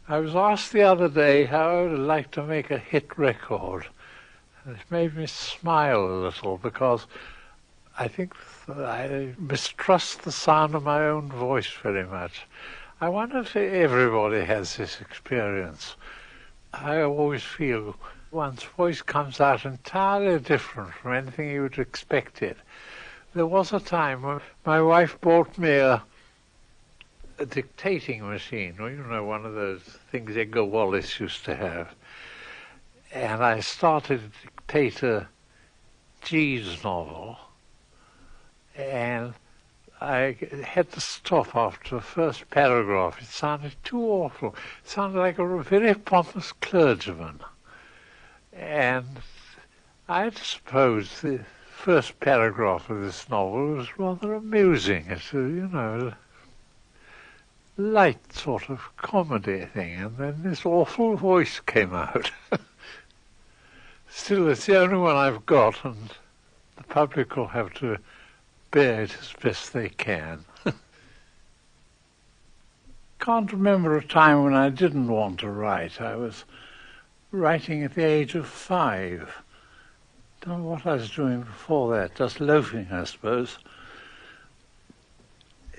I was asked the other day how I would like to make a hit record. It made me smile a little because I think I mistrust the sound of my own voice very much. I wonder if everybody has this experience. I always feel one's voice comes out entirely different from anything you would expect it. There was a time when my wife bought me a dictating machine, one of those things Edgar Wallace used to have. And I started to dictate a G's novel, and I had to stop after the first paragraph. It sounded too awful. It sounded like a very pompous clergyman. And I suppose the first paragraph of this novel was rather amusing. It's a, light sort of comedy thing, and then this awful voice came out. Still, it's the only one I've got, and the public will have to bear it as best they can. Can't remember a time when I didn't want to write. I was writing at the age of 5. Don't know what I was doing before that, just loafing, I suppose.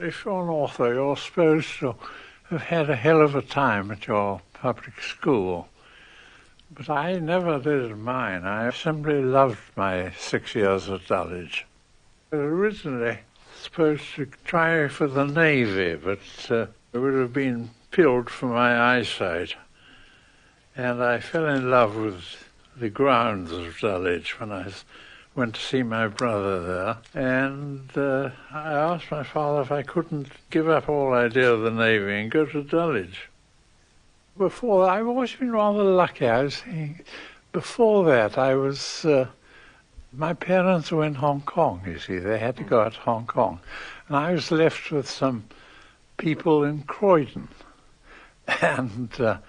If you're an author, you're supposed to have had a hell of a time at your public school. But I never did mine. I simply loved my 6 years at Dulwich. I was originally supposed to try for the Navy, but it would have been pilled for my eyesight. And I fell in love with the grounds of Dulwich when I went to see my brother there, and I asked my father if I couldn't give up all idea of the Navy and go to Dulwich. Before, I've always been rather lucky. I was saying, before that, I was, my parents were in Hong Kong, you see. They had to go out to Hong Kong. And I was left with some people in Croydon. And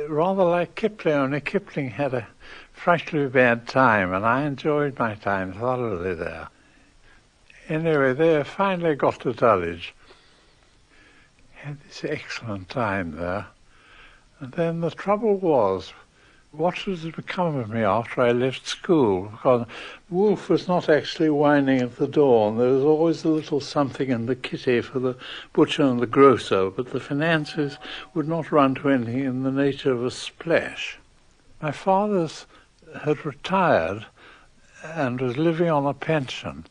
rather like Kipling, only Kipling had a frightfully bad time, and I enjoyed my time thoroughly there. Anyway, they finally got to Dulwich. Had this excellent time there. And then the trouble was, what was to become of me after I left school? Because Wolf was not actually whining at the door, and there was always a little something in the kitty for the butcher and the grocer, but the finances would not run to anything in the nature of a splash. My father's had retired and was living on a pension,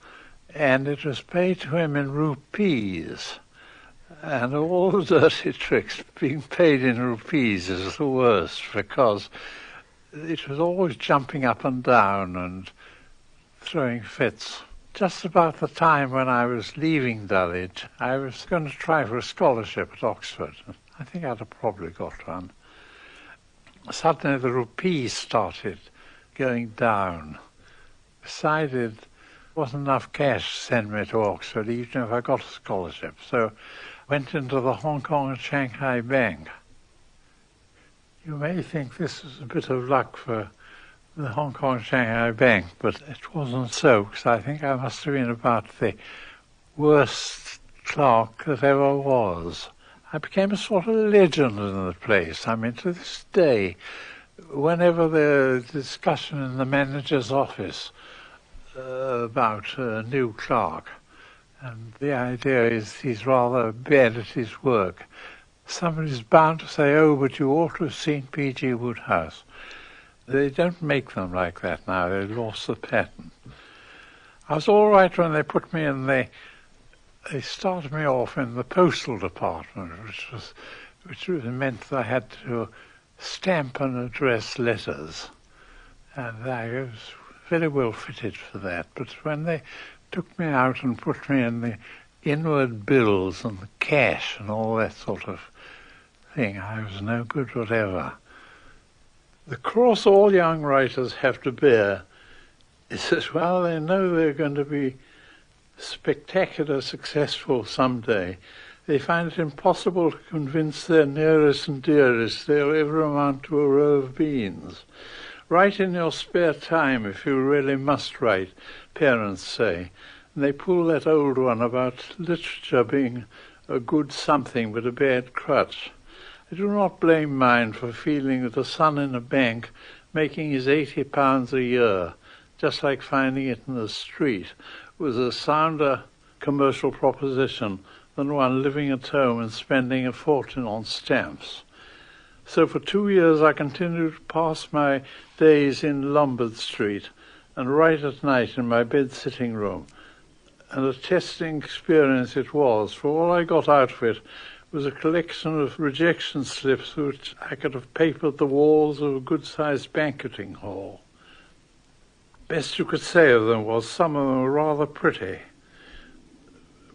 and it was paid to him in rupees. And all the dirty tricks, being paid in rupees is the worst, because it was always jumping up and down and throwing fits. Just about the time when I was leaving Dulwich, I was going to try for a scholarship at Oxford. I think I'd have probably got one. Suddenly the rupees started going down. Decided there wasn't enough cash to send me to Oxford, even if I got a scholarship. So went into the Hong Kong and Shanghai Bank. You may think this is a bit of luck for the Hong Kong and Shanghai Bank, but it wasn't so, because I think I must have been about the worst clerk that ever was. I became a sort of legend in the place. I mean, to this day, whenever there's discussion in the manager's office about a new clerk, and the idea is he's rather bad at his work, somebody's bound to say, oh, but you ought to have seen P.G.Wodehouse. They don't make them like that now. They've lost the pattern. I was all right when they put me in they started me off in the postal department, which meant that I had to stamp and address letters. And I was very well fitted for that. But when they took me out and put me in the inward bills and the cash and all that sort of thing, I was no good whatever. The cross all young writers have to bear is that while they know they're going to be spectacular successful someday, they find it impossible to convince their nearest and dearest they'll ever amount to a row of beans. Write in your spare time if you really must write, parents say. And they pull that old one about literature being a good something but a bad crutch. I do not blame mine for feeling that a son in a bank making his £80 a year, just like finding it in the street, was a sounder commercial proposition than one living at home and spending a fortune on stamps. So for 2 years I continued to pass my days in Lombard Street and write at night in my bed-sitting room. And a testing experience it was, for all I got out of it was a collection of rejection slips which I could have papered the walls of a good-sized banqueting hall. Best you could say of them was some of them were rather pretty.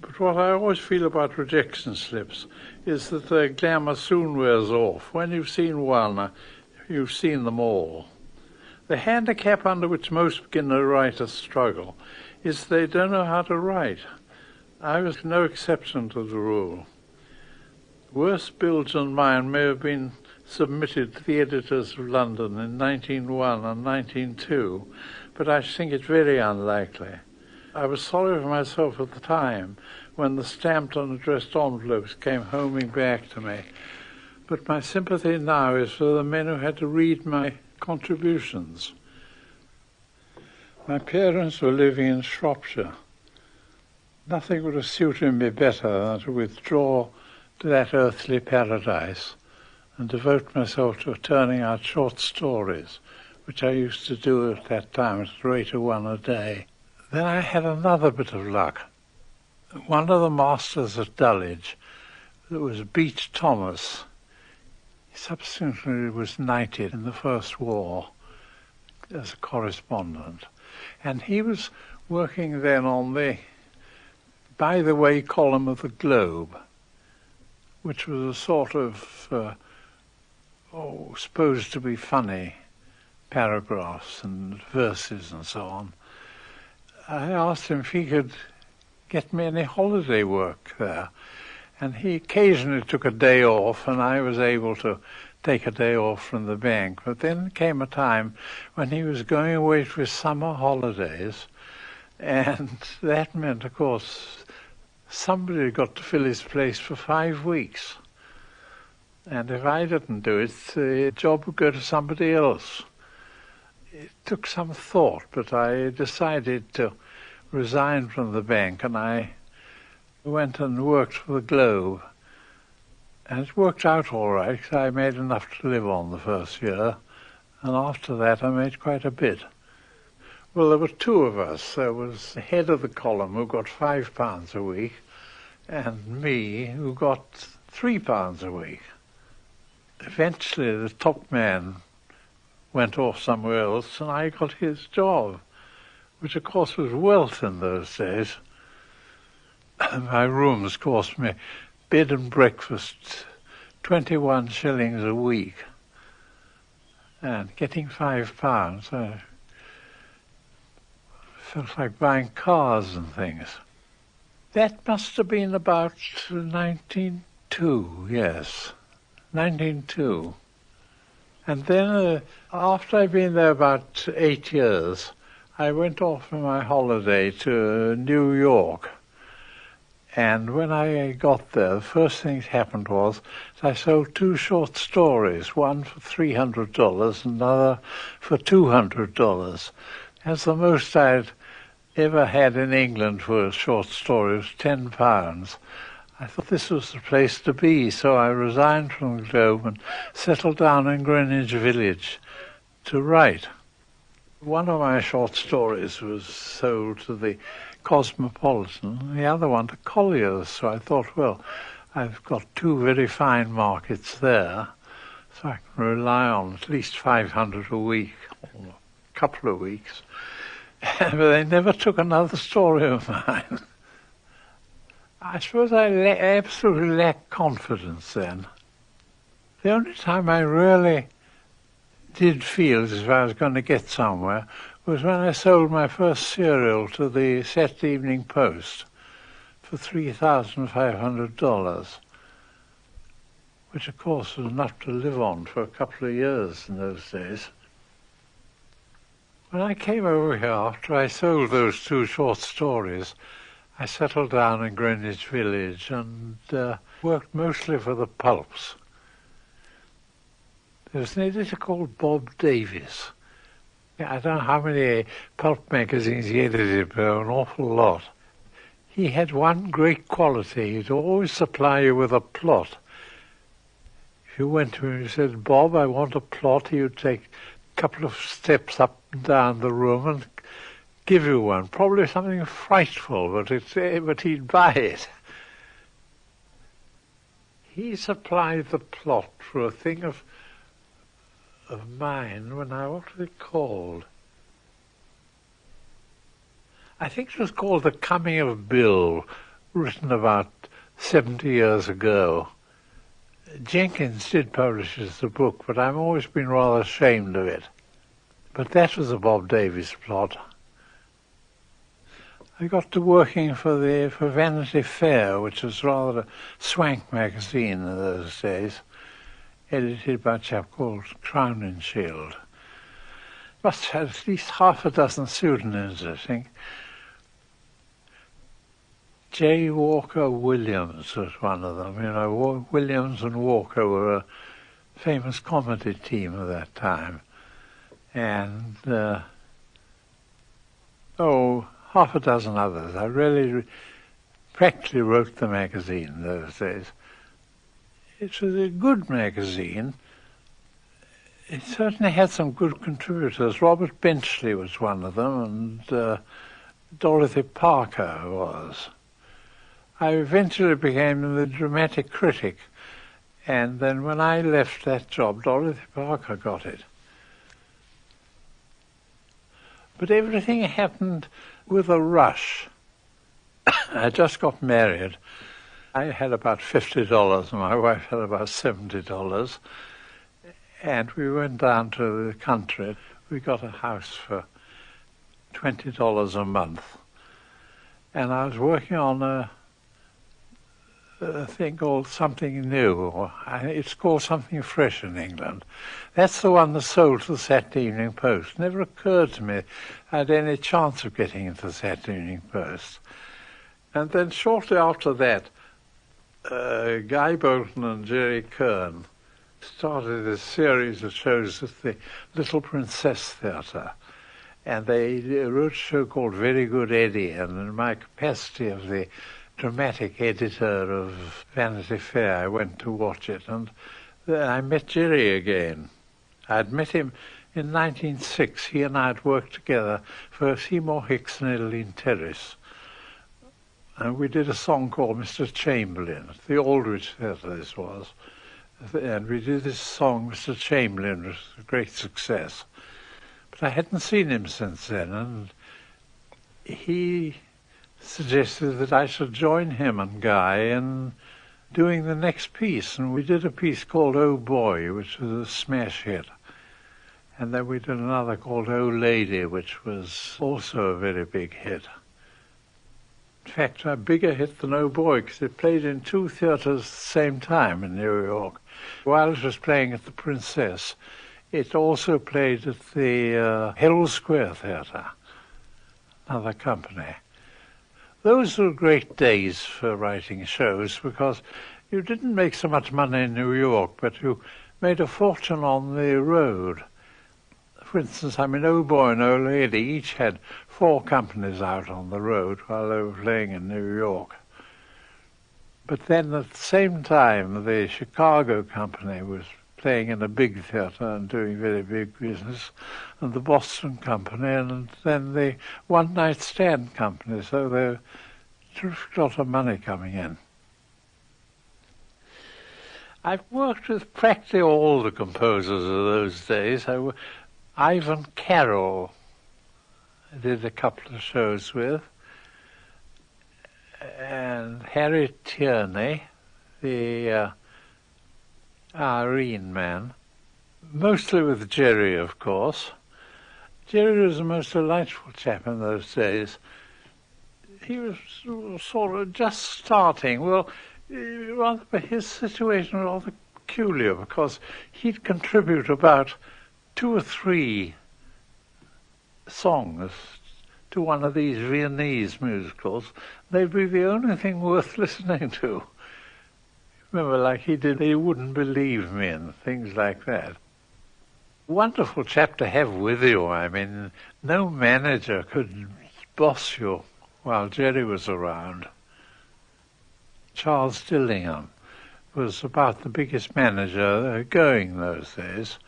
But what I always feel about rejection slips is that their glamour soon wears off. When you've seen one, you've seen them all. The handicap under which most beginner writers struggle is they don't know how to write. I was no exception to the rule. Worse bills than mine may have been submitted to the editors of London in 1901 and 1902, but I think it very unlikely. I was sorry for myself at the time when the stamped and addressed envelopes came homing back to me, but my sympathy now is for the men who had to read my contributions. My parents were living in Shropshire. Nothing would have suited me better than to withdraw to that earthly paradise and devote myself to turning out short stories, which I used to do at that time at the rate of one a day. Then I had another bit of luck. One of the masters at Dulwich, that was Beach Thomas, subsequently was knighted in the First War as a correspondent, and he was working then on the By the Way column of the Globe, which was a sort of, supposed to be funny paragraphs and verses and so on. I asked him if he could get me any holiday work there, and he occasionally took a day off, and I was able to take a day off from the bank. But then came a time when he was going away for his summer holidays, and that meant, of course, somebody got to fill his place for 5 weeks. And if I didn't do it, the job would go to somebody else. It took some thought, but I decided to resign from the bank, and I went and worked for the Globe. And it worked out all right. I made enough to live on the first year, and after that I made quite a bit. Well, there were two of us. There was the head of the column who got £5 a week, and me who got £3 a week. Eventually the top man went off somewhere else, and I got his job, which of course was wealth in those days. My rooms cost me bed and breakfast 21 shillings a week, and getting £5, I felt like buying cars and things. That must have been about 1902, yes, 1902. And then after I'd been there about 8 years, I went off for my holiday to New York. And when I got there, the first thing that happened was that I sold 2 short stories, one for $300 and another for $200. That's the most I'd ever had in England for a short story, was £10. I thought this was the place to be, so I resigned from the Globe and settled down in Greenwich Village to write. One of my short stories was sold to the Cosmopolitan, and the other one to Collier's, so I thought, well, I've got 2 very fine markets there, so I can rely on at least 500 a week, or a couple of weeks. But they never took another story of mine. I suppose I absolutely lacked confidence then. The only time I really did feel as if I was going to get somewhere was when I sold my first serial to the Saturday Evening Post for $3,500, which of course was enough to live on for a couple of years in those days. When I came over here after I sold those 2 short stories, I settled down in Greenwich Village and worked mostly for the pulps. There was an editor called Bob Davis. I don't know how many pulp magazines he edited, but an awful lot. He had one great quality. He'd always supply you with a plot. If you went to him and said, Bob, I want a plot, he would take a couple of steps up and down the room and give you one. Probably something frightful, but he'd buy it. He supplied the plot for a thing of mine what was it called? I think it was called The Coming of Bill, written about 70 years ago. Jenkins did publish it as a book, but I've always been rather ashamed of it. But that was a Bob Davis plot. I got to working for Vanity Fair, which was rather a swank magazine in those days, edited by a chap called Crown and Shield. Must have at least half a dozen pseudonyms, I think. J. Walker Williams was one of them. You know, Williams and Walker were a famous comedy team of that time. And, half a dozen others. I really practically wrote the magazine in those days. It was a good magazine. It certainly had some good contributors. Robert Benchley was one of them, and Dorothy Parker was. I eventually became the dramatic critic, and then when I left that job, Dorothy Parker got it. But everything happened with a rush. I just got married. I had about $50 and my wife had about $70. And we went down to the country. We got a house for $20 a month. And I was working on a thing called Something New. It's called Something Fresh in England. That's the one that sold to the Saturday Evening Post. It never occurred to me I had any chance of getting into the Saturday Evening Post. And then shortly after that, Guy Bolton and Jerry Kern started a series of shows at the Little Princess Theatre. And they wrote a show called Very Good Eddie, and in my capacity of the dramatic editor of Vanity Fair, I went to watch it, and I met Jerry again. I'd met him in 1906. He and I had worked together for Seymour Hicks and Edeline Terrace. And we did a song called Mr. Chamberlain, at the Aldwych Theatre this was. And we did this song, Mr. Chamberlain, which was a great success. But I hadn't seen him since then, and he suggested that I should join him and Guy in doing the next piece. And we did a piece called Oh Boy, which was a smash hit. And then we did another called Oh Lady, which was also a very big hit. In fact, a bigger hit than Oh Boy, because it played in two theatres at the same time in New York. While it was playing at the Princess, it also played at the Herald Square Theatre, another company. Those were great days for writing shows, because you didn't make so much money in New York, but you made a fortune on the road. For instance, Oh Boy and Oh Lady each had 4 companies out on the road while they were playing in New York. But then at the same time, the Chicago company was playing in a big theatre and doing very big business, and the Boston company, and then the One Night Stand company, so there was a terrific lot of money coming in. I've worked with practically all the composers of those days. Ivan Carroll I did a couple of shows with, and Harry Tierney, the Irene man, mostly with Jerry, of course. Jerry was the most delightful chap in those days. He was sort of just starting. Well, his situation was rather peculiar, because he'd contribute about 2 or 3 songs to one of these Viennese musicals. They'd be the only thing worth listening to. Remember, like he did They Wouldn't Believe Me and things like that. Wonderful chap to have with you. I mean, no manager could boss you while Jerry was around. Charles Dillingham was about the biggest manager going those days,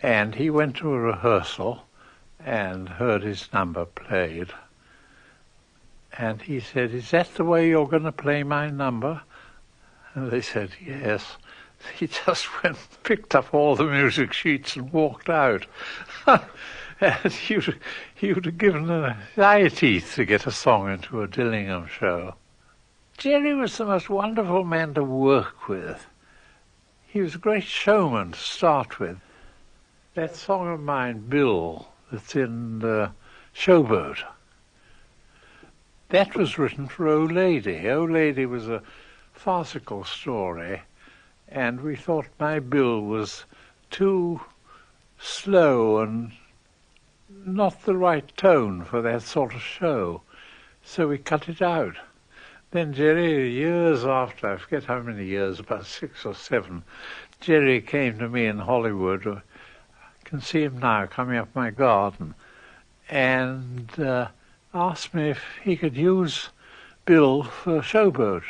and he went to a rehearsal and heard his number played, and he said, "Is that the way you're going to play my number?" And they said, "Yes." He just went, picked up all the music sheets and walked out. And he would have given his eye teeth to get a song into a Dillingham show. Jerry was the most wonderful man to work with. He was a great showman to start with. That song of mine, Bill, that's in the Showboat, that was written for Old Lady. Old Lady was a farcical story, and we thought my Bill was too slow and not the right tone for that sort of show, so we cut it out. Then Jerry, years after, I forget how many years, about 6 or 7, Jerry came to me in Hollywood. I can see him now coming up my garden, and asked me if he could use Bill for Showboat.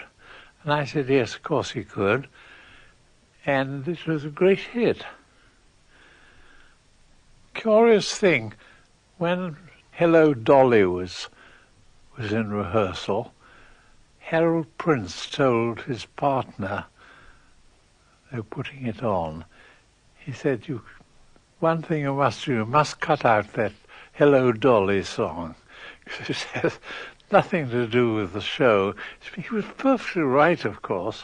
And I said, yes, of course he could. And it was a great hit. Curious thing, when Hello Dolly was in rehearsal, Harold Prince told his partner, they were putting it on, he said, one thing you must do, you must cut out that Hello Dolly song. It has nothing to do with the show. He was perfectly right, of course.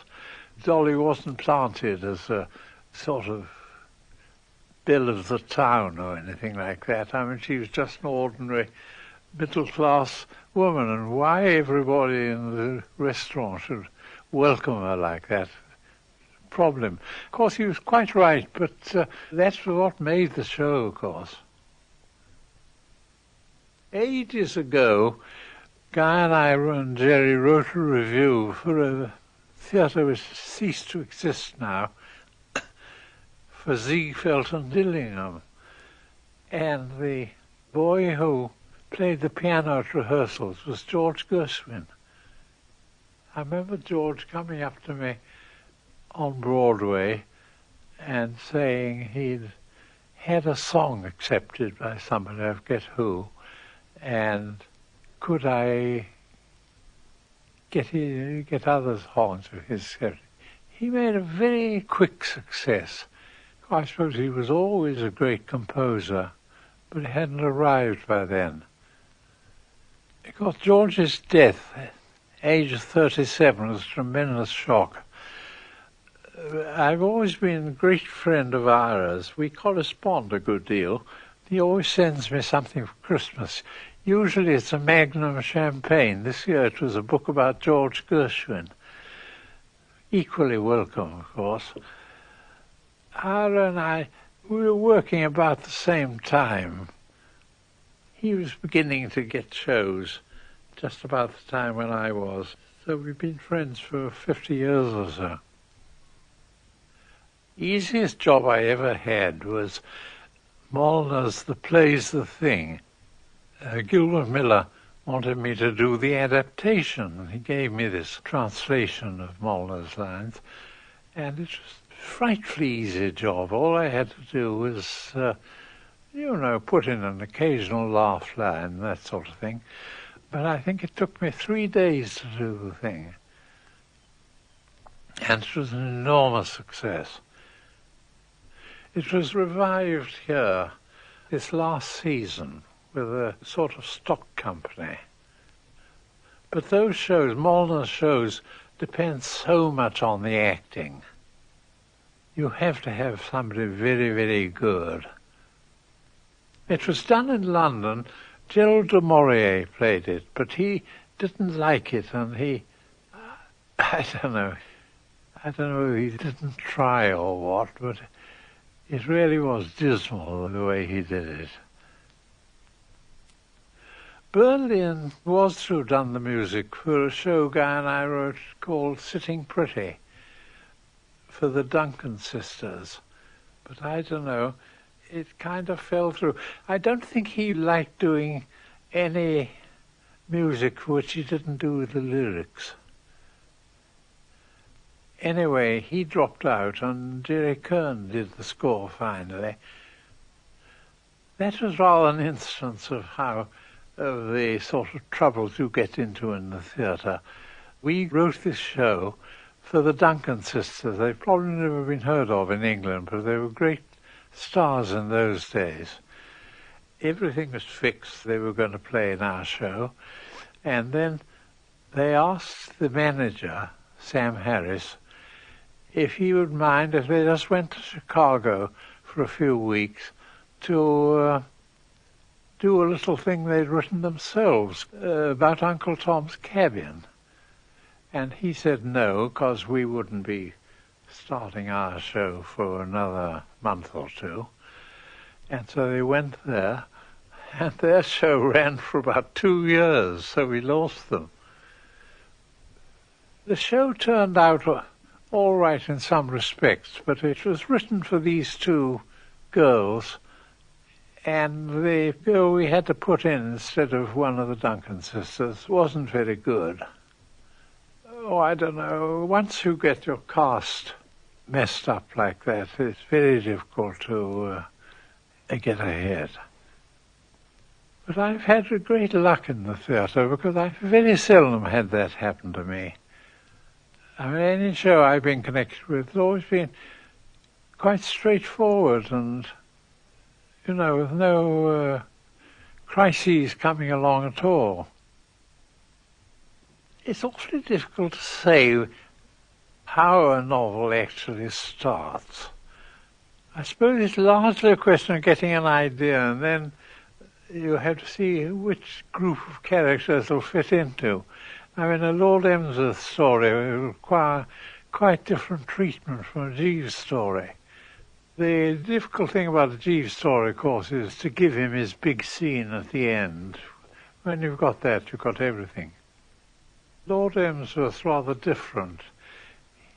Dolly wasn't planted as a sort of belle of the town or anything like that. I mean, she was just an ordinary middle-class woman, and why everybody in the restaurant should welcome her like that, problem. Of course, he was quite right, but that's what made the show, of course. Ages ago, Guy and I and Jerry wrote a review for a theatre which ceased to exist now, for Ziegfeld and Dillingham. And the boy who played the piano at rehearsals was George Gershwin. I remember George coming up to me on Broadway and saying he'd had a song accepted by somebody, I forget who, and could I get other songs of his. He made a very quick success. I suppose he was always a great composer, but he hadn't arrived by then. Because George's death, age of 37, was a tremendous shock. I've always been a great friend of Ira's. We correspond a good deal. He always sends me something for Christmas. Usually it's a Magnum champagne. This year it was a book about George Gershwin. Equally welcome, of course. Ira and I, we were working about the same time. He was beginning to get shows just about the time when I was. So we've been friends for 50 years or so. Easiest job I ever had was Molyneux's The Play's the Thing. Gilbert Miller wanted me to do the adaptation. He gave me this translation of Molyneux's lines, and it was a frightfully easy job. All I had to do was, put in an occasional laugh line, that sort of thing. But I think it took me 3 days to do the thing. And it was an enormous success. It was revived here this last season with a sort of stock company. But those shows, Molyneux's shows, depend so much on the acting. You have to have somebody very, very good. It was done in London. Gerald du Maurier played it, but he didn't like it, and I don't know if he didn't try or what, but it really was dismal the way he did it. Berlin was to have done the music for a show Guy and I wrote called Sitting Pretty for the Duncan sisters. But I don't know, it kind of fell through. I don't think he liked doing any music for which he didn't do the lyrics. Anyway, he dropped out and Jerry Kern did the score finally. That was rather an instance of the sort of troubles you get into in the theatre. We wrote this show for the Duncan sisters. They've probably never been heard of in England, but they were great stars in those days. Everything was fixed. They were going to play in our show. And then they asked the manager, Sam Harris, if he would mind if they just went to Chicago for a few weeks to do a little thing they'd written themselves about Uncle Tom's Cabin. And he said no, because we wouldn't be starting our show for another month or two. And so they went there, and their show ran for about 2 years, so we lost them. The show turned out all right in some respects, but it was written for these two girls, and the girl we had to put in instead of one of the Duncan sisters wasn't very good. Oh, I don't know. Once you get your cast messed up like that, it's very difficult to get ahead. But I've had great luck in the theatre because I've very seldom had that happen to me. I mean, any show I've been connected with has always been quite straightforward and, you know, with no crises coming along at all. It's awfully difficult to say how a novel actually starts. I suppose it's largely a question of getting an idea, and then you have to see which group of characters will fit into. I mean, a Lord Emsworth story will require quite different treatment from a Jeeves story. The difficult thing about a Jeeves story, of course, is to give him his big scene at the end. When you've got that, you've got everything. Lord Emsworth's rather different.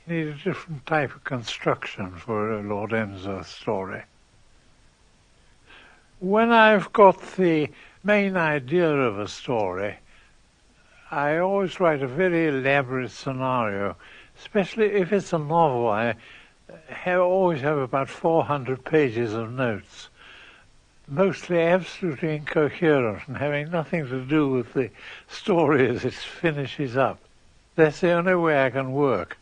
You need a different type of construction for a Lord Emsworth story. When I've got the main idea of a story, I always write a very elaborate scenario, especially if it's a novel. I always have about 400 pages of notes, mostly absolutely incoherent and having nothing to do with the story as it finishes up. That's the only way I can work.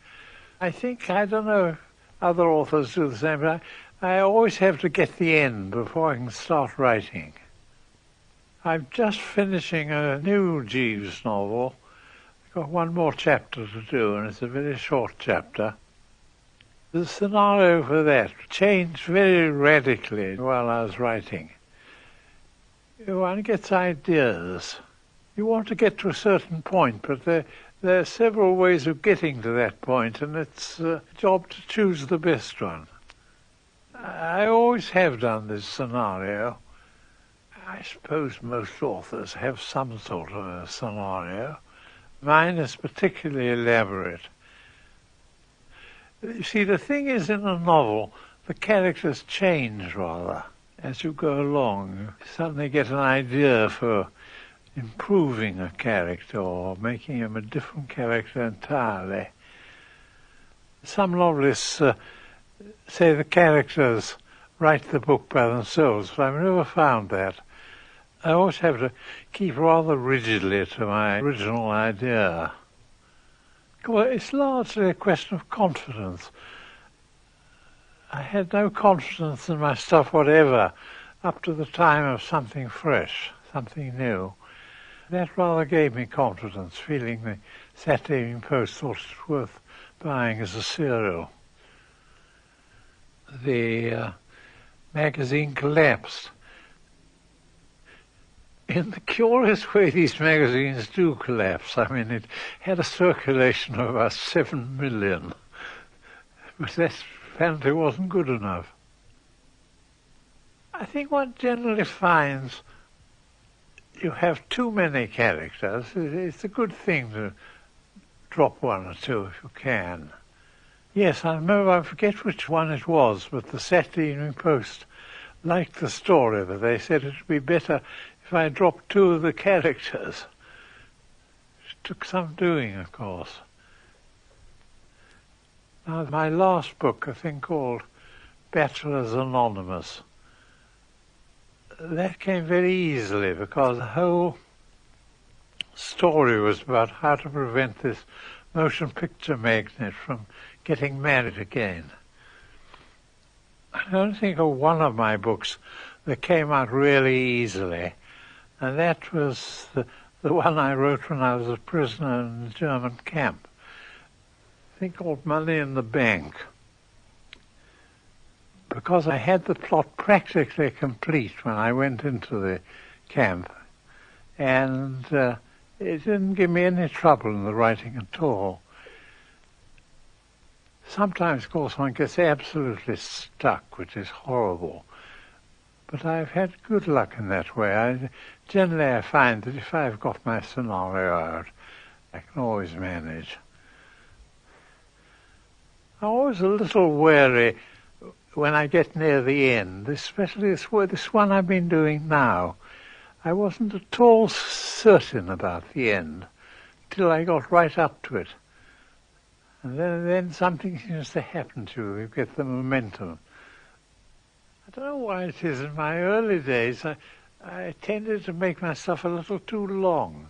I think, I don't know if other authors do the same, but I always have to get the end before I can start writing. I'm just finishing a new Jeeves novel. I've got one more chapter to do, and it's a very short chapter. The scenario for that changed very radically while I was writing. One gets ideas. You want to get to a certain point, but there are several ways of getting to that point, and it's a job to choose the best one. I always have done this scenario. I suppose most authors have some sort of a scenario. Mine is particularly elaborate. You see, the thing is, in a novel, the characters change rather as you go along. You suddenly get an idea for improving a character or making him a different character entirely. Some novelists say the characters write the book by themselves, but I've never found that. I always have to keep rather rigidly to my original idea. Well, it's largely a question of confidence. I had no confidence in my stuff whatever up to the time of something fresh, something new. That rather gave me confidence, feeling the Saturday Evening Post thought it worth buying as a serial. The magazine collapsed. In the curious way these magazines do collapse. I mean, it had a circulation of about 7 million, but that apparently wasn't good enough. I think one generally finds you have too many characters. It's a good thing to drop one or two if you can. Yes, I remember, I forget which one it was, but the Saturday Evening Post liked the story, but they said it would be better if I dropped two of the characters. It took some doing, of course. Now, my last book, a thing called Bachelors Anonymous, that came very easily because the whole story was about how to prevent this motion picture magnate from getting married again. I don't think of one of my books that came out really easily, and that was the one I wrote when I was a prisoner in the German camp. A thing called Money in the Bank. Because I had the plot practically complete when I went into the camp, and it didn't give me any trouble in the writing at all. Sometimes, of course, one gets absolutely stuck, which is horrible. But I've had good luck in that way. Generally, I find that if I've got my scenario out, I can always manage. I'm always a little wary when I get near the end, especially this one I've been doing now. I wasn't at all certain about the end till I got right up to it. And then something seems to happen to you. You get the momentum. I don't know why it is. In my early days, I tended to make myself a little too long.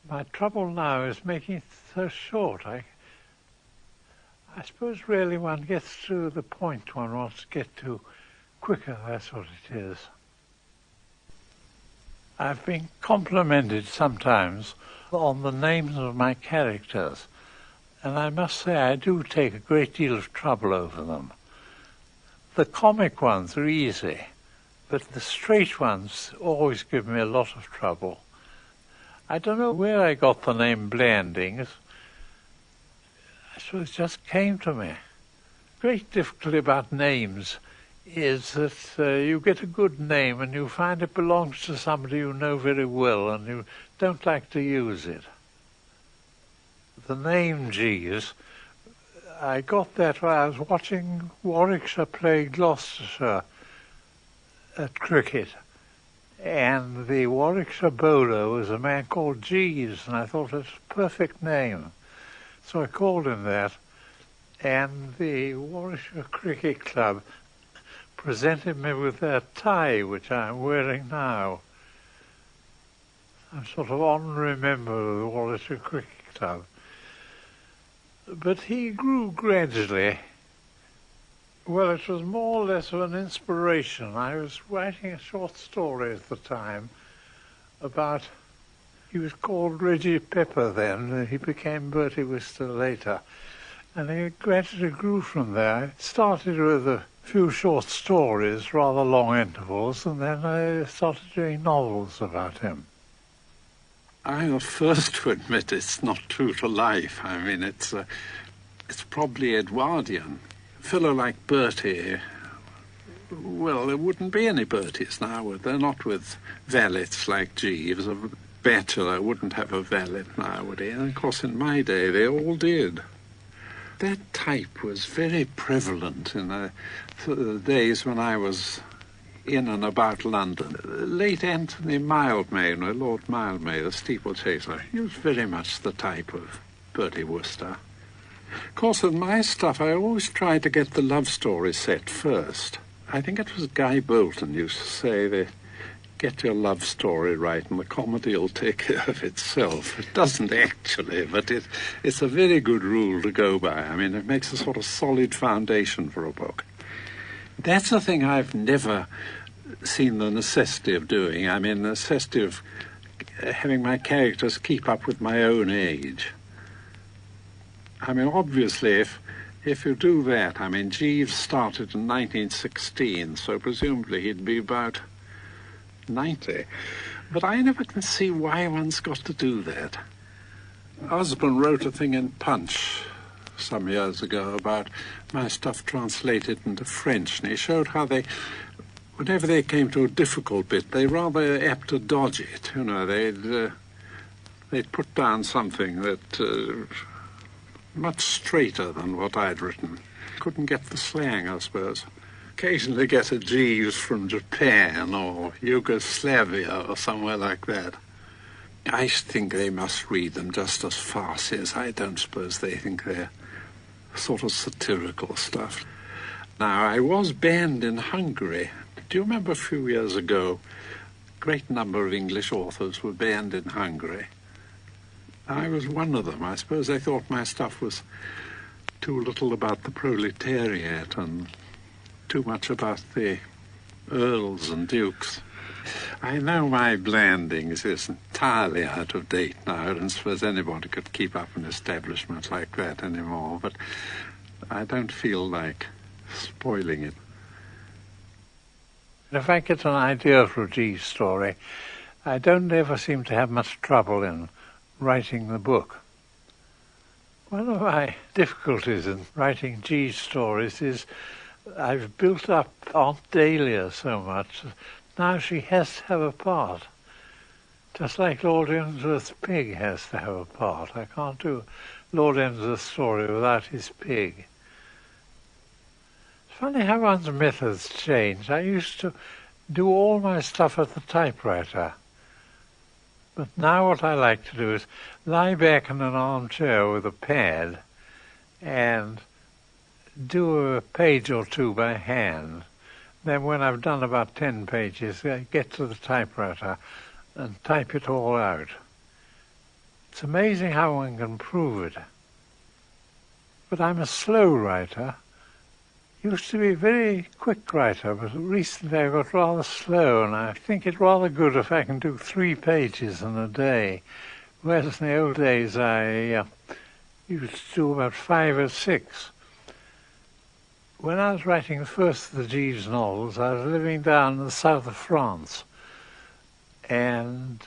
My trouble now is making it so short. I suppose really one gets to the point one wants to get to quicker. That's what it is. I've been complimented sometimes on the names of my characters. And I must say I do take a great deal of trouble over them. The comic ones are easy, but the straight ones always give me a lot of trouble. I don't know where I got the name Blandings. I suppose it just came to me. Great difficulty about names is that you get a good name and you find it belongs to somebody you know very well and you don't like to use it. The name Jeeves, I got that while I was watching Warwickshire play Gloucestershire at cricket. And the Warwickshire bowler was a man called Jeeves, and I thought it was a perfect name. So I called him that. And the Warwickshire Cricket Club presented me with their tie, which I'm wearing now. I'm sort of honorary member of the Warwickshire Cricket Club. But he grew gradually. Well, it was more or less of an inspiration. I was writing a short story at the time about, he was called Reggie Pepper then, he became Bertie Wooster later, and he gradually grew from there. I started with a few short stories, rather long intervals, and then I started doing novels about him. I'm the first to admit it's not true to life. I mean, it's probably Edwardian. A fellow like Bertie, well, there wouldn't be any Berties now, would there? Not with valets like Jeeves. A bachelor wouldn't have a valet now, would he? And of course, in my day, they all did. That type was very prevalent in the days when I was in and about London. Late Anthony Mildmay, Lord Mildmay, the steeplechaser, he was very much the type of Bertie Wooster. Of course, with my stuff, I always tried to get the love story set first. I think it was Guy Bolton used to say that get your love story right and the comedy will take care of itself. It doesn't actually, but it's a very good rule to go by. I mean, it makes a sort of solid foundation for a book. That's the thing I've never seen the necessity of doing. I mean, the necessity of having my characters keep up with my own age. I mean, obviously, if you do that, I mean, Jeeves started in 1916, so presumably he'd be about 90. But I never can see why one's got to do that. Osborne wrote a thing in Punch some years ago about my stuff translated into French, and he showed how whenever they came to a difficult bit, they rather apt to dodge it. You know, they'd put down something that much straighter than what I'd written. Couldn't get the slang, I suppose. occasionally get a Jeeves from Japan or Yugoslavia or somewhere like that. I think they must read them just as farces. I don't suppose they think they're sort of satirical stuff. Now, I was banned in Hungary. Do you remember a few years ago, a great number of English authors were banned in Hungary? I was one of them. I suppose they thought my stuff was too little about the proletariat and too much about the earls and dukes. I know my Blandings is entirely out of date now. I don't suppose anybody could keep up an establishment like that anymore, but I don't feel like spoiling it. If I get an idea for a Jeeves story, I don't ever seem to have much trouble in writing the book. One of my difficulties in writing Jeeves stories is I've built up Aunt Dahlia so much. Now she has to have a part. Just like Lord Emsworth's pig has to have a part. I can't do Lord Emsworth's story without his pig. It's funny how one's methods change. I used to do all my stuff at the typewriter. But now what I like to do is lie back in an armchair with a pad and do a page or two by hand. Then when I've done about 10 pages, I get to the typewriter and type it all out. It's amazing how one can prove it. But I'm a slow writer. Used to be a very quick writer, but recently I got rather slow, and I think it's rather good if I can do 3 pages in a day. Whereas in the old days I used to do about 5 or 6. When I was writing the first of the Jeeves novels, I was living down in the south of France, and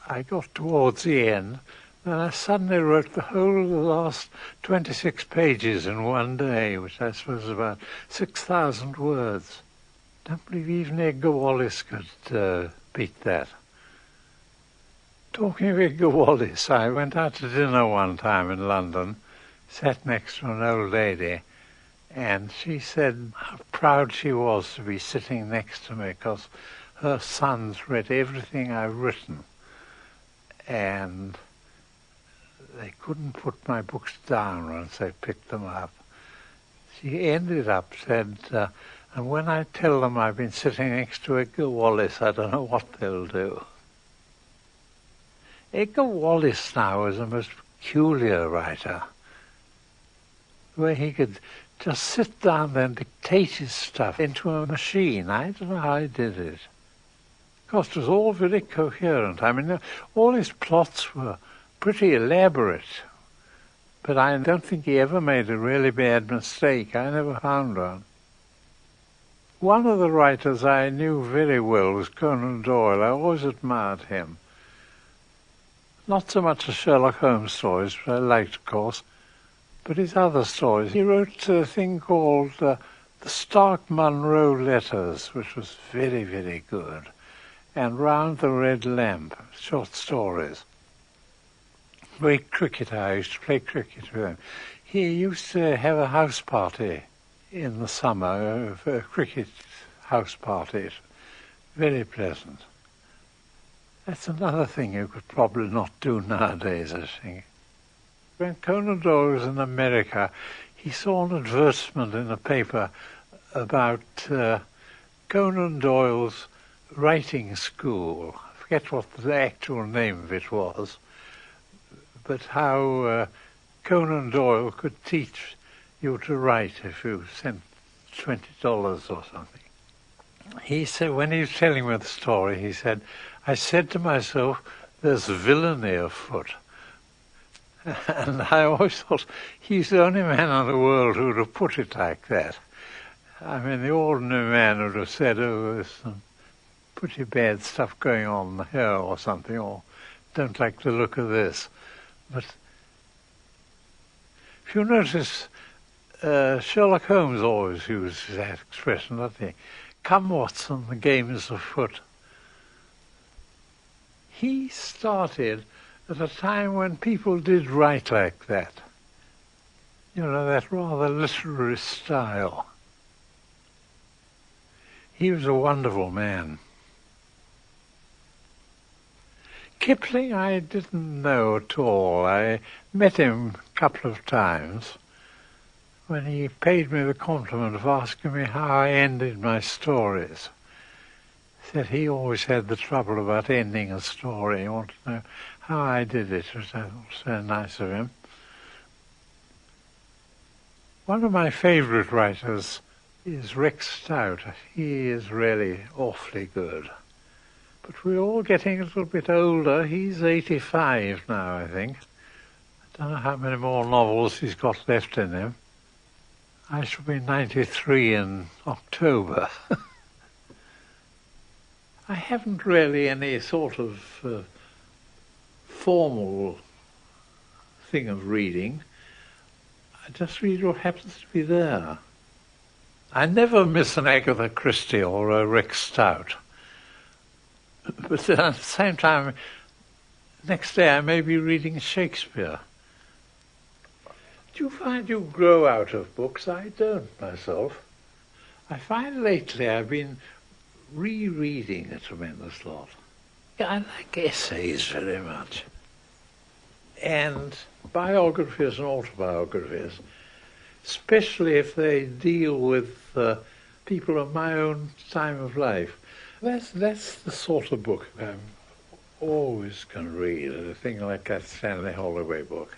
I got towards the end, and I suddenly wrote the whole of the last 26 pages in one day, which I suppose is about 6,000 words. Don't believe even Edgar Wallace could beat that. Talking of Edgar Wallace, I went out to dinner one time in London, sat next to an old lady, and she said how proud she was to be sitting next to me because her sons read everything I've written, and they couldn't put my books down once they picked them up. She ended up, said, and when I tell them I've been sitting next to Edgar Wallace, I don't know what they'll do. Edgar Wallace now is a most peculiar writer, where he could just sit down there and dictate his stuff into a machine. I don't know how he did it. Of course, it was all very coherent. I mean, all his plots were pretty elaborate, but I don't think he ever made a really bad mistake. I never found one. One of the writers I knew very well was Conan Doyle. I always admired him. Not so much the Sherlock Holmes stories, which I liked, of course, but his other stories. He wrote a thing called the Stark Munro Letters, which was very, very good, and Round the Red Lamp, short stories. Great cricketer. I used to play cricket with him. He used to have a house party in the summer, a cricket house party. Very pleasant. That's another thing you could probably not do nowadays, I think. When Conan Doyle was in America, he saw an advertisement in the paper about Conan Doyle's writing school. I forget what the actual name of it was, but how Conan Doyle could teach you to write if you sent $20 or something. He said, when he was telling me the story, he said, I said to myself, there's villainy afoot. And I always thought, he's the only man in the world who would have put it like that. I mean, the ordinary man would have said, oh, there's some pretty bad stuff going on here or something, or don't like the look of this. But if you notice, Sherlock Holmes always uses that expression, doesn't he? Come, Watson, the game is afoot. He started at a time when people did write like that. You know, that rather literary style. He was a wonderful man. Kipling I didn't know at all. I met him a couple of times when he paid me the compliment of asking me how I ended my stories. He said he always had the trouble about ending a story. He wanted to know how I did it, which I thought was so nice of him. One of my favourite writers is Rex Stout. He is really awfully good. But we're all getting a little bit older. He's 85 now, I think. I don't know how many more novels he's got left in him. I shall be 93 in October. I haven't really any sort of formal thing of reading. I just read what happens to be there. I never miss an Agatha Christie or a Rex Stout. But at the same time, next day I may be reading Shakespeare. Do you find you grow out of books? I don't myself. I find lately I've been rereading a tremendous lot. I like essays very much. And biographies and autobiographies, especially if they deal with people of my own time of life. That's the sort of book I'm always going to read, a thing like that Stanley Holloway book.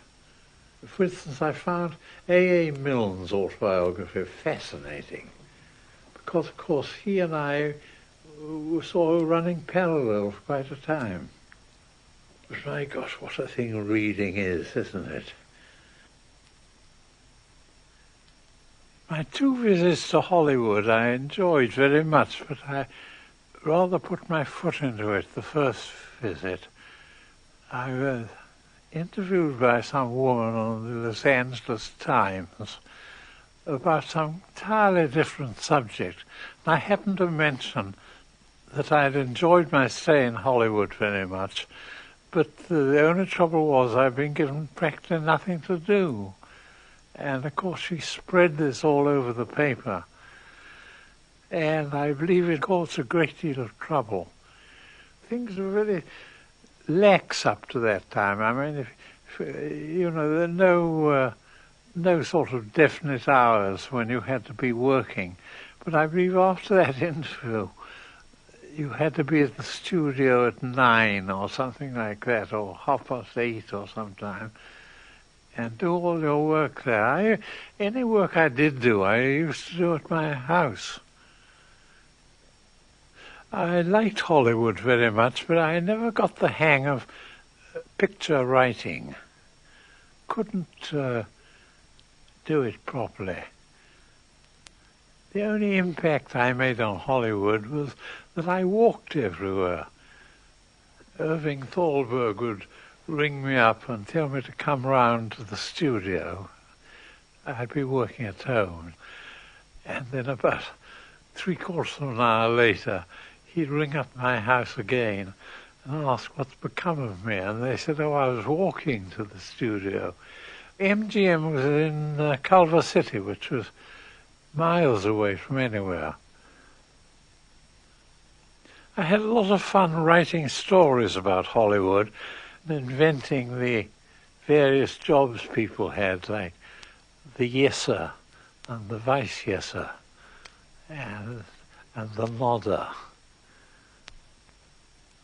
For instance, I found A.A. Milne's autobiography fascinating because, of course, he and I were sort of running parallel for quite a time. But my gosh, what a thing reading is, isn't it? My 2 visits to Hollywood I enjoyed very much, but I rather put my foot into it the first visit. I was interviewed by some woman on the Los Angeles Times about some entirely different subject. And I happened to mention that I'd enjoyed my stay in Hollywood very much, but the only trouble was I'd been given practically nothing to do. And of course she spread this all over the paper. And I believe it caused a great deal of trouble. Things were really lax up to that time. I mean, if you know, there are no sort of definite hours when you had to be working. But I believe after that interview, you had to be at the studio at 9 or something like that, or 8:30 or sometime, and do all your work there. Any work I did do, I used to do at my house. I liked Hollywood very much, but I never got the hang of picture writing. Couldn't do it properly. The only impact I made on Hollywood was that I walked everywhere. Irving Thalberg would ring me up and tell me to come round to the studio. I'd be working at home. And then about 3/4 of an hour later, he'd ring up my house again and ask what's become of me. And they said, oh, I was walking to the studio. MGM was in Culver City, which was miles away from anywhere. I had a lot of fun writing stories about Hollywood and inventing the various jobs people had, like the yesser and the vice yesser and the nodder.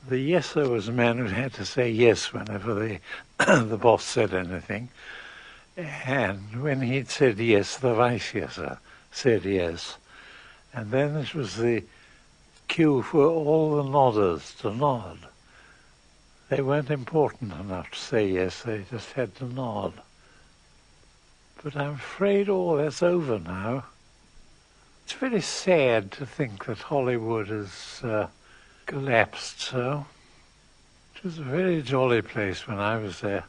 The yesser was a man who had to say yes whenever the boss said anything. And when he'd said yes, the vice yesser said yes. And then it was the cue for all the nodders to nod. They weren't important enough to say yes, they just had to nod. But I'm afraid all that's over now. It's very sad to think that Hollywood has collapsed so. It was a very jolly place when I was there.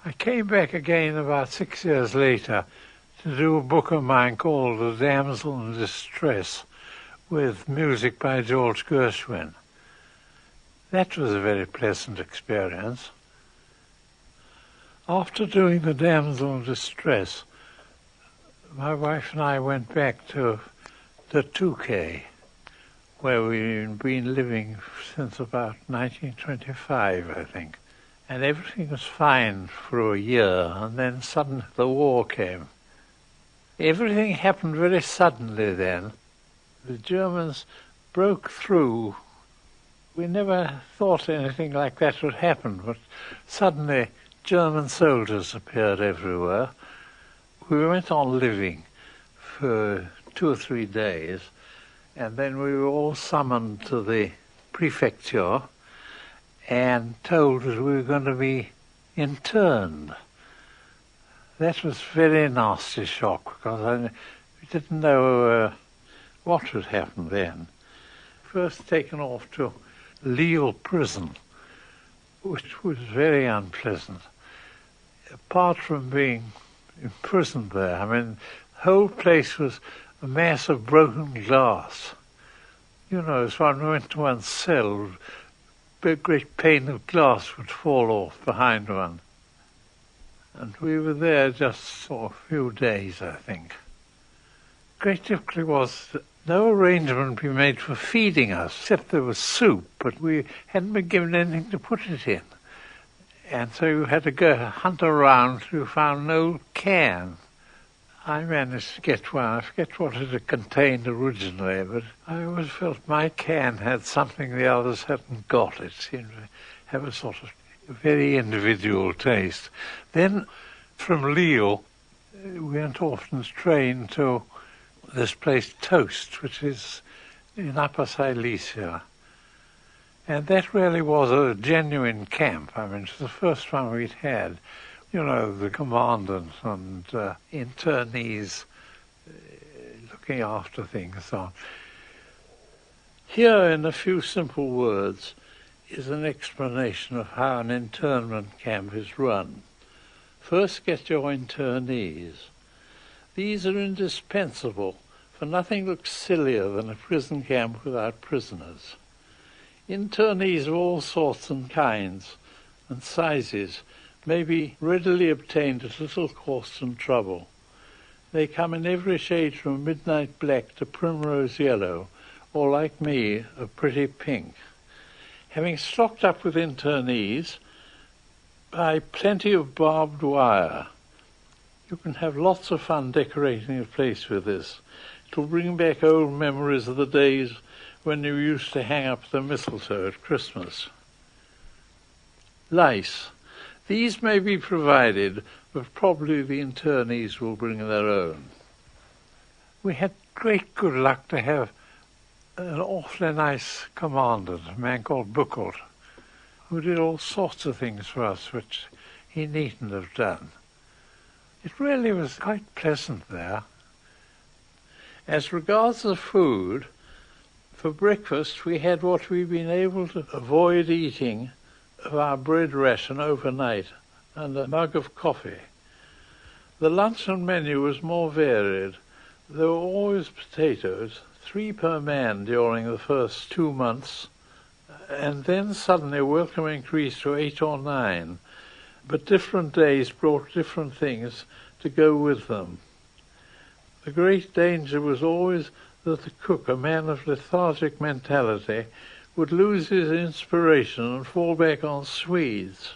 I came back again about 6 years later to do a book of mine called The Damsel in Distress, with music by George Gershwin. That was a very pleasant experience. After doing The Damsel in Distress, my wife and I went back to the 2K, where we've been living since about 1925, I think. And everything was fine for a year, and then suddenly the war came. Everything happened very suddenly then. The Germans broke through. We never thought anything like that would happen, but suddenly German soldiers appeared everywhere. We went on living for 2 or 3 days, and then we were all summoned to the prefecture and told that we were going to be interned. That was a very nasty shock, because we didn't know what would happen then. First taken off to Lille prison, which was very unpleasant. Apart from being imprisoned there, I mean, the whole place was a mass of broken glass. You know, as one went to one's cell, a great pane of glass would fall off behind one. And we were there just for a few days, I think. Great difficulty was that no arrangement had been made for feeding us, except there was soup, but we hadn't been given anything to put it in. And so you had to go hunt around till you found an old can. I managed to get one. I forget what it had contained originally, but I always felt my can had something the others hadn't got. It seemed to have a sort of very individual taste. Then from Lille, we went off on the train to this place Toast, which is in Upper Silesia. And that really was a genuine camp. I mean, it was the first one we'd had. You know, the commandant and internees looking after things and so on. Here, in a few simple words, is an explanation of how an internment camp is run. First, get your internees. These are indispensable, for nothing looks sillier than a prison camp without prisoners. Internees of all sorts and kinds and sizes may be readily obtained at little cost and trouble. They come in every shade from midnight black to primrose yellow, or like me, a pretty pink. Having stocked up with internees, buy plenty of barbed wire. You can have lots of fun decorating the place with this. It will bring back old memories of the days when you used to hang up the mistletoe at Christmas. Lice. These may be provided, but probably the internees will bring their own. We had great good luck to have an awfully nice commandant, a man called Buchelt, who did all sorts of things for us which he needn't have done. It really was quite pleasant there. As regards the food, for breakfast we had what we've been able to avoid eating of our bread ration overnight and a mug of coffee. The luncheon menu was more varied. There were always potatoes, 3 per man during the first 2 months, and then suddenly a welcome increase to 8 or 9, but different days brought different things to go with them. The great danger was always that the cook, a man of lethargic mentality, would lose his inspiration and fall back on Swedes.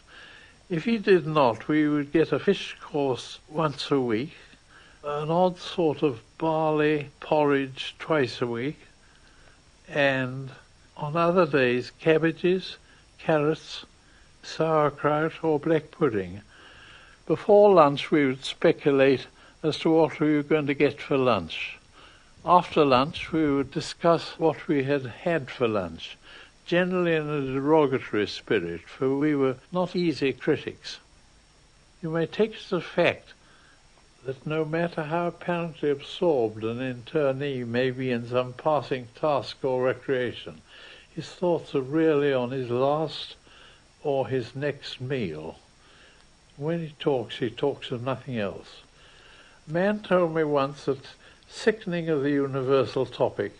If he did not, we would get a fish course once a week, an odd sort of barley porridge twice a week, and on other days cabbages, carrots, sauerkraut or black pudding. Before lunch we would speculate as to what we were going to get for lunch. After lunch we would discuss what we had had for lunch, generally in a derogatory spirit, for we were not easy critics. You may take it as a fact that no matter how apparently absorbed an internee may be in some passing task or recreation, his thoughts are really on his last or his next meal. When he talks of nothing else. A man told me once that, sickening of the universal topic,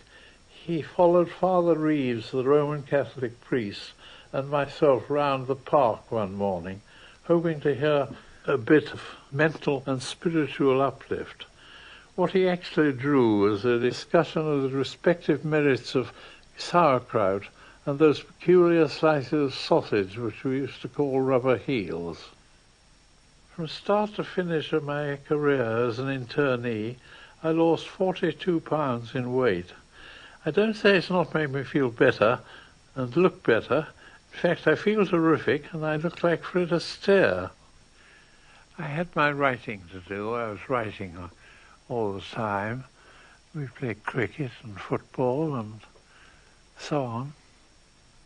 he followed Father Reeves, the Roman Catholic priest, and myself round the park one morning, hoping to hear a bit of mental and spiritual uplift. What he actually drew was a discussion of the respective merits of sauerkraut and those peculiar slices of sausage which we used to call rubber heels. From start to finish of my career as an internee, I lost 42 pounds in weight. I don't say it's not made me feel better and look better. In fact, I feel terrific and I look like Fred Astaire. I had my writing to do. I was writing all the time. We played cricket and football and so on.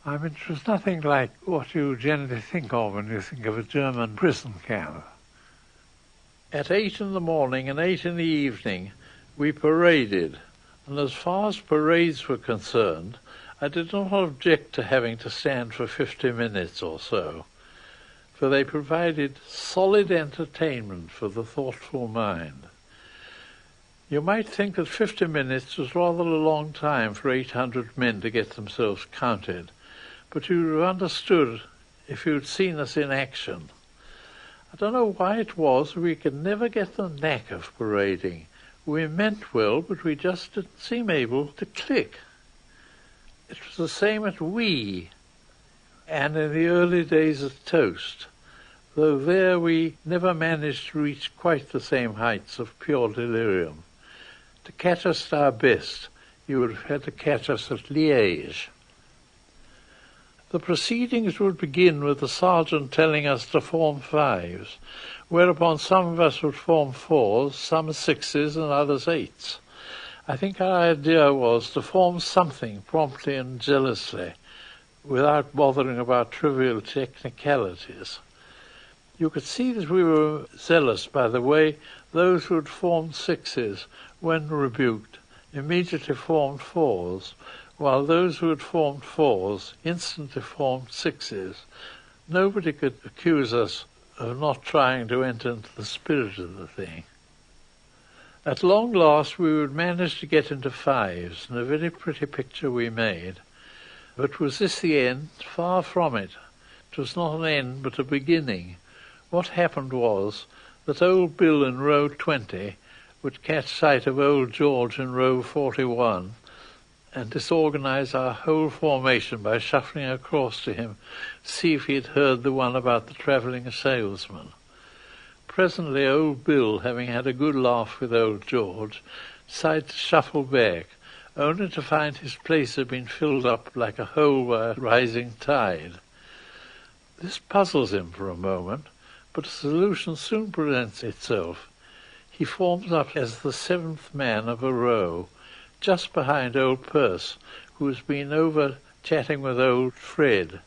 I mean, it was nothing like what you generally think of when you think of a German prison camp. At 8 in the morning and 8 in the evening, we paraded, and as far as parades were concerned, I did not object to having to stand for 50 minutes or so, for they provided solid entertainment for the thoughtful mind. You might think that 50 minutes was rather a long time for 800 men to get themselves counted, but you would have understood if you'd seen us in action. I don't know why it was we could never get the knack of parading. We meant well, but we just didn't seem able to click. It was the same at We, and in the early days of Toast, though there we never managed to reach quite the same heights of pure delirium. To catch us at our best, you would have had to catch us at Liège. The proceedings would begin with the sergeant telling us to form fives, whereupon some of us would form fours, some sixes, and others eights. I think our idea was to form something promptly and jealously, without bothering about trivial technicalities. You could see that we were zealous by the way those who had formed sixes, when rebuked, immediately formed fours, while those who had formed fours instantly formed sixes. Nobody could accuse us of not trying to enter into the spirit of the thing. At long last we would manage to get into fives, and a very pretty picture we made. But was this the end? Far from it. It was not an end, but a beginning. What happened was that old Bill in row 20 would catch sight of old George in row 41, and disorganize our whole formation by shuffling across to him to see if he had heard the one about the travelling salesman. Presently old Bill, having had a good laugh with old George, decided to shuffle back, only to find his place had been filled up like a hole by a rising tide. This puzzles him for a moment, but a solution soon presents itself. He forms up as the seventh man of a row, just behind old Perce, who has been over chatting with old Fred,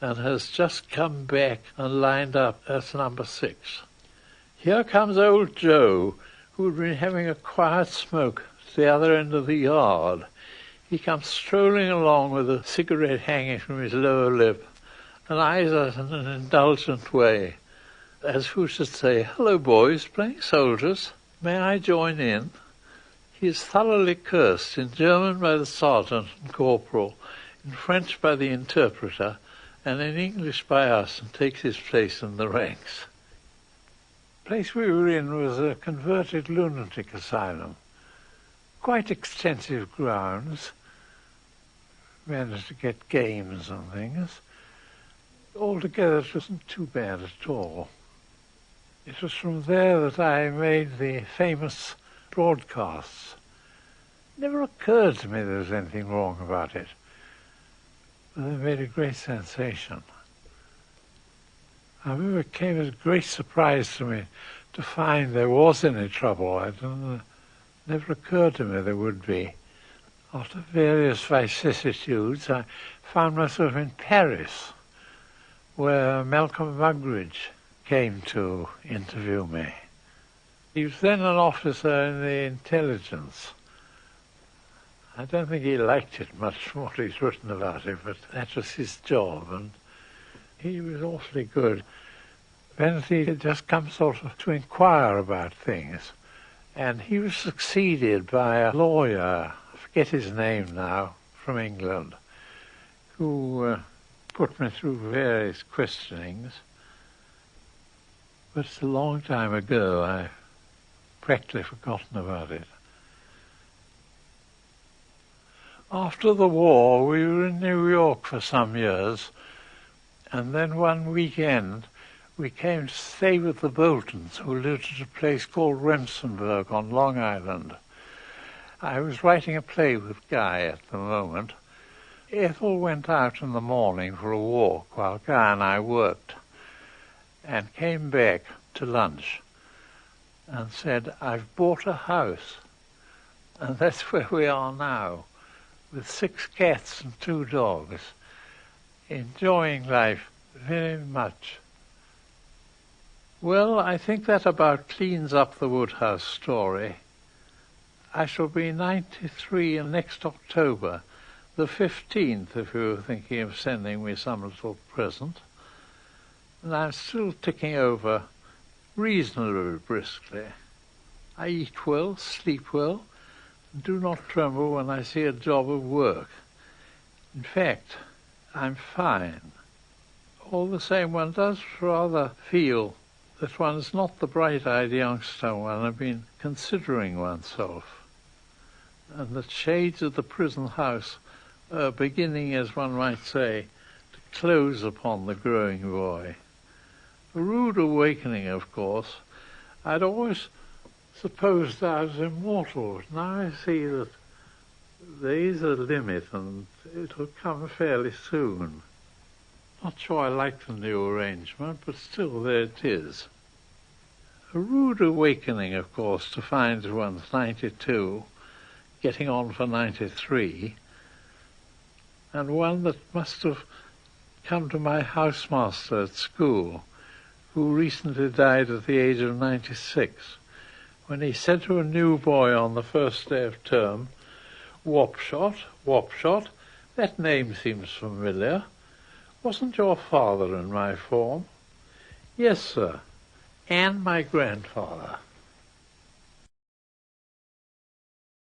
and has just come back and lined up as number 6. Here comes old Joe, who had been having a quiet smoke at the other end of the yard. He comes strolling along with a cigarette hanging from his lower lip, and eyes us in an indulgent way, as who should say, "Hello, boys, playing soldiers? May I join in?" He is thoroughly cursed, in German by the sergeant and corporal, in French by the interpreter, and in English by us, and takes his place in the ranks. The place we were in was a converted lunatic asylum. Quite extensive grounds. Managed to get games and things. Altogether it wasn't too bad at all. It was from there that I made the famous broadcasts. It never occurred to me there was anything wrong about it, but they made a great sensation. I remember it came as a great surprise to me to find there was any trouble. It never occurred to me there would be. After various vicissitudes, I found myself in Paris, where Malcolm Muggeridge came to interview me. He was then an officer in the intelligence. I don't think he liked it much from what he's written about it, but that was his job, and he was awfully good. Vanity had just come sort of to inquire about things, and he was succeeded by a lawyer, I forget his name now, from England, who put me through various questionings. But it's a long time ago. practically forgotten about it. After the war, we were in New York for some years, and then one weekend we came to stay with the Boltons, who lived at a place called Remsenburg on Long Island. I was writing a play with Guy at the moment. Ethel went out in the morning for a walk while Guy and I worked, and came back to lunch and said, "I've bought a house." And that's where we are now, with 6 cats and 2 dogs, enjoying life very much. Well, I think that about cleans up the Wodehouse story. I shall be 93 next October, the 15th, if you were thinking of sending me some little present. And I'm still ticking over reasonably briskly. I eat well, sleep well, and do not tremble when I see a job of work. In fact, I'm fine. All the same, one does rather feel that one's not the bright-eyed youngster one had been considering oneself, and that shades of the prison house are beginning, as one might say, to close upon the growing boy. A rude awakening, of course. I'd always supposed I was immortal, but now I see that there is a limit and it'll come fairly soon. Not sure I like the new arrangement, but still there it is. A rude awakening, of course, to find one's 92, getting on for 93, and one that must have come to my housemaster at school, who recently died at the age of 96, when he said to a new boy on the first day of term, "Wapshot, Wapshot, that name seems familiar. Wasn't your father in my form?" "Yes, sir, and my grandfather."